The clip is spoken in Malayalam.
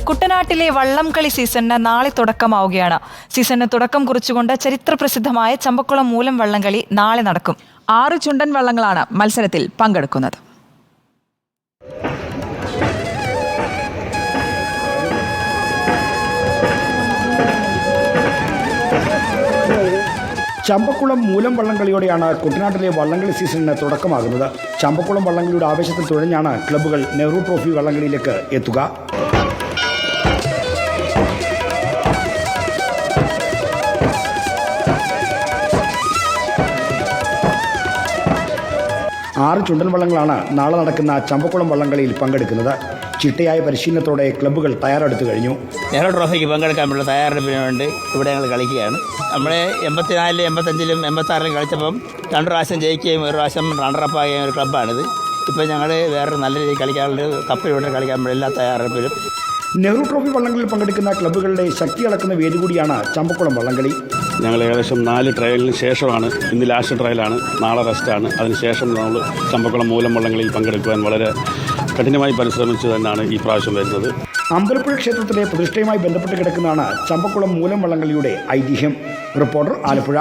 കുട്ടനാട്ടിലെ വള്ളംകളി സീസണിന് നാളെ തുടക്കമാവുകയാണ്. സീസണിന് തുടക്കം കുറിച്ചുകൊണ്ട് ചരിത്രപ്രസിദ്ധമായ ചമ്പക്കുളം മൂലം വള്ളംകളി നാളെ നടക്കും. 6 ചുണ്ടൻ വള്ളങ്ങളാണ് മത്സരത്തിൽ പങ്കെടുക്കുന്നത്. ചമ്പക്കുളം മൂലം വള്ളംകളിയോടെയാണ് കുട്ടനാട്ടിലെ വള്ളംകളി സീസണിന് തുടക്കമാകുന്നത്. ചമ്പക്കുളം വള്ളംകളിയുടെ ആവേശത്തിൽ തുഴഞ്ഞാണ് ക്ലബ്ബുകൾ നെഹ്റു ട്രോഫി വള്ളംകളിയിലേക്ക് എത്തുക. ആറ് ചുണ്ടൻ വള്ളങ്ങളാണ് നാളെ നടക്കുന്ന ചമ്പക്കുളം വള്ളംകളിയിൽ പങ്കെടുക്കുന്നത്. ചിട്ടയായ പരിശീലനത്തോടെ ക്ലബ്ബുകൾ തയ്യാറെടുത്തു കഴിഞ്ഞു. നെഹ്റു ട്രോഫിക്ക് പങ്കെടുക്കാനുള്ള തയ്യാറെടുപ്പിന് വേണ്ടി ഇവിടെ ഞങ്ങൾ കളിക്കുകയാണ്. നമ്മൾ 84, 85, 86 കളിച്ചപ്പം 2 പ്രാവശ്യം ജയിക്കുകയും 1 പ്രാവശ്യം റണ്ണറപ്പ് ആകുകയും ഒരു ക്ലബ്ബാണിത്. ഇപ്പോൾ ഞങ്ങൾ വേറെ നല്ല രീതിയിൽ കളിക്കാനുള്ള കപ്പ് ഇവിടെ കളിക്കാൻ എല്ലാ തയ്യാറെടുപ്പിലും. നെഹ്റു ട്രോഫി വള്ളംകളിയിൽ പങ്കെടുക്കുന്ന ക്ലബ്ബുകളുടെ ശക്തി അളക്കുന്ന വേദി കൂടിയാണ് ചമ്പക്കുളം വള്ളംകളി. ഞങ്ങൾ ഏകദേശം 4 ട്രയലിന് ശേഷമാണ്, ഇന്ന് ലാസ്റ്റ് ട്രയലാണ്, നാളെ റെസ്റ്റാണ്. അതിനുശേഷം നമ്മൾ ചമ്പക്കുളം മൂലം വള്ളംകളിയിൽ പങ്കെടുക്കുവാൻ വളരെ കഠിനമായി പരിശ്രമിച്ച് തന്നെയാണ് ഈ പ്രാവശ്യം വരുന്നത്. അമ്പലപ്പുഴ ക്ഷേത്രത്തിലെ പ്രതിഷ്ഠയുമായി ബന്ധപ്പെട്ട് കിടക്കുന്നതാണ് ചമ്പക്കുളം മൂലം വള്ളംകളിയുടെ ഐതിഹ്യം. റിപ്പോർട്ടർ, ആലപ്പുഴ.